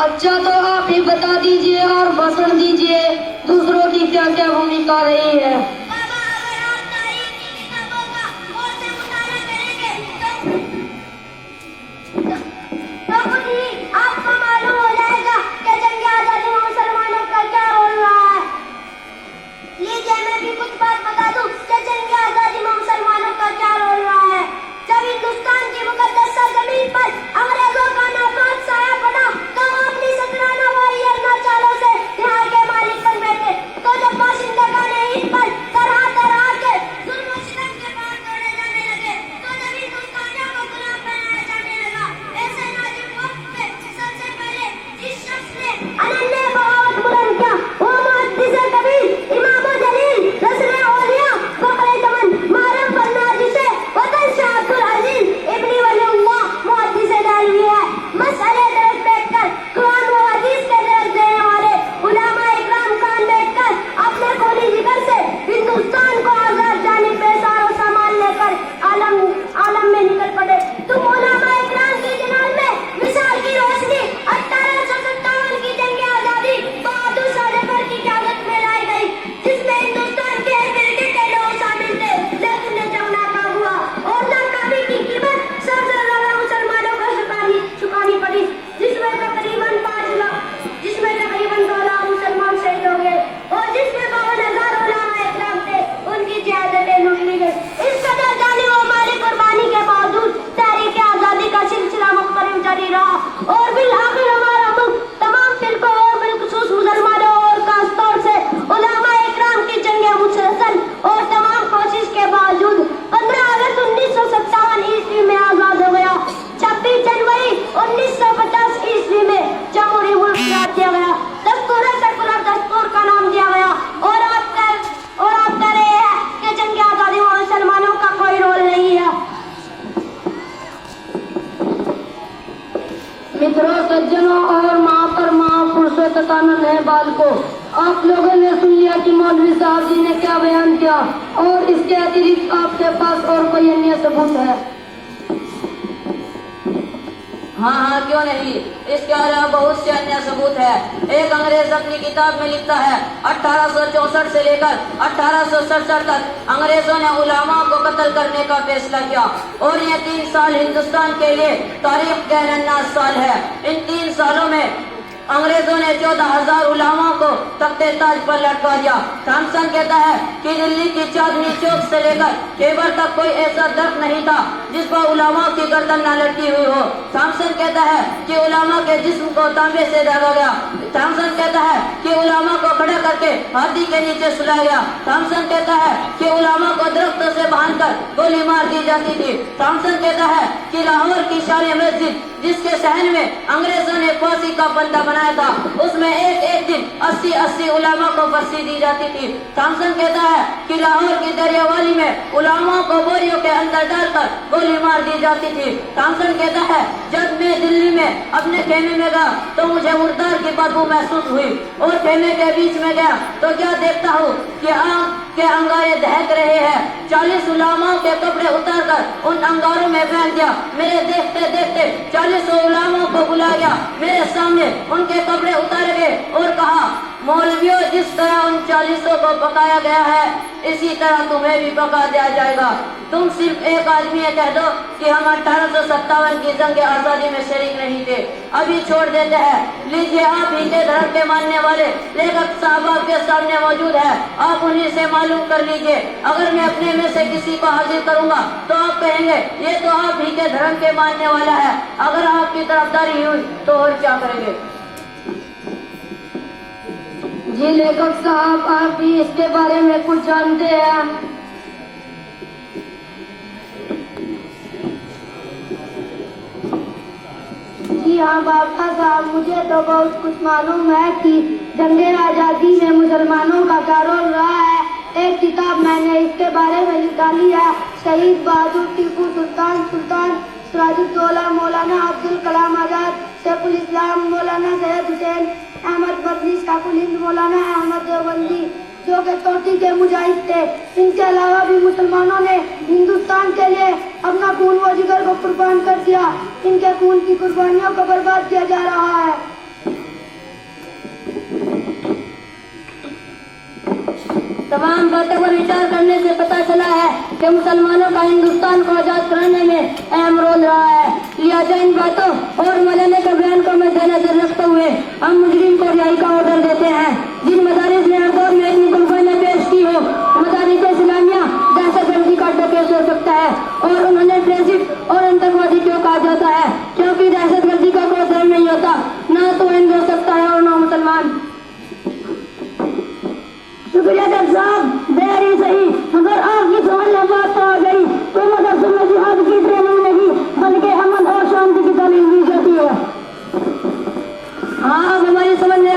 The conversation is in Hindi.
अच्छा, तो आप ही बता दीजिए और भाषण दीजिए, दूसरों की क्या क्या भूमिका रही है। मित्रों, सज्जनों और महापुरुषों तथा नन्हे बालकों, आप लोगों ने सुन लिया कि मौलवी साहब जी ने क्या बयान किया, और इसके अतिरिक्त आपके पास और कोई अन्य सबूत है? हाँ, क्यों नहीं। इसके अलावा बहुत से अन्य सबूत है। एक अंग्रेज अपनी किताब में लिखता है 1864 से लेकर 1867 तक अंग्रेजों ने उलामा को कत्ल करने का फैसला किया, और ये 3 साल हिंदुस्तान के लिए तारीख के अन्नास साल है। इन 3 सालों में अंग्रेजों ने 14,000 उलामाओं को तख्ते ताज पर लटका दिया। थॉमसन कहता है कि दिल्ली की चांदनी चौक से लेकर खैबर तक कोई ऐसा दर्द नहीं था जिस पर उलामाओं की गर्दन न लटकी हुई हो। थॉमसन कहता है कि उलामा के जिस्म को तांबे से दागा गया। थॉमसन कहता है कि उलामा को खड़ा करके हाथी के नीचे सुलाया गया। थॉमसन कहता है कि उलामा को दरख्तों से बांधकर गोली मार दी जाती थी। थॉमसन कहता है कि लाहौर की शान मस्जिद, जिसके सहन में अंग्रेजों ने फांसी का बंदा बनाया था, उसमें एक दिन 80 उलामा को फांसी दी जाती थी। थॉमसन कहता है कि लाहौर की दरियावाली में उलामाओं को बोरियों के अंदर डालकर गोली मार दी जाती थी। थॉमसन कहता है जब मैं दिल्ली में अपने खेमे में गया तो मुझे मुर्दार की बदबू महसूस हुई, और खेमे के बीच में गया तो क्या देखता हूँ कि आग के अंगारे दहक रहे हैं। 40 उलामाओं के कपड़े उतारकर उन अंगारों में फेंक दिया। मेरे देखते देखते 40 उलामाओं को बुलाया गया, मेरे सामने उनके कपड़े उतारे गए और कहा, मौलवियों, जिस तरह उन 40 को पकाया गया है इसी तरह तुम्हें भी पका दिया जाएगा। तुम सिर्फ एक आदमी कह दो कि हम 1857 की जंग आजादी में शरीक नहीं थे, अभी छोड़ देते हैं। लीजिए, आप ही के धर्म के मानने वाले लेखक साहब आपके सामने मौजूद है, आप उन्हीं से मालूम कर लीजिए। अगर मैं अपने में से किसी को हाजिर करूंगा तो आप कहेंगे ये तो आप ही के धर्म के मानने वाला है। अगर आपकी तरफदारी हुई तो और क्या करेंगे? जी लेखक साहब, आप भी इसके बारे में कुछ जानते हैं? जी हाँ बाबा साहब, मुझे तो बहुत कुछ मालूम है कि जंगे आजादी में मुसलमानों का क्या रोल रहा है। एक किताब मैंने इसके बारे में निकाली है, शहीद बहादुर टीपू सुल्तान सिराजुद्दौला मौलाना अब्दुल कलाम आजाद, शेखुल इस्लाम मौलाना सैयद हुसैन अहमद मदनी, काकुल हिंद मौलाना अहमद देवबंदी, जो के चोटी के मुजाहिद थे। इनके अलावा भी मुसलमानों ने हिंदुस्तान के लिए अपना खून व जिगर को कुर्बान कर दिया। इनके खून की कुर्बानियों को बर्बाद किया जा रहा है। तमाम बातों पर विचार करने से पता चला है कि मुसलमानों का हिंदुस्तान को आजाद कराने में अहम रोल रहा है। लिहाजा इन बातों और मौलाना के बयान को मद्देनजर रखते हुए हम मुजरिम को रिहाई का ऑर्डर देते हैं। जिन मदारिस ने हर दौर में इतनी कुर्बानियां पेश की हो, मदारिस इस्लामिया दहशतगर्दी का केस हो सकता है और उन्होंने ट्रेजिट और आतंकवादी क्यों कहा जाता है, क्योंकि दहशतगर्दी का कोई धर्म नहीं होता, ना तो हिंदू हो सकता है और ना मुसलमान। शुक्रिया डॉक्टर साहब, बेहद सही। मगर आपकी समझ में बात तो आ गई तो मदरसे में जिहाद की ट्रेनिंग नहीं बल्कि अमन और शांति की तालीम दी जाती है। हाँ, अब हमारी समझ में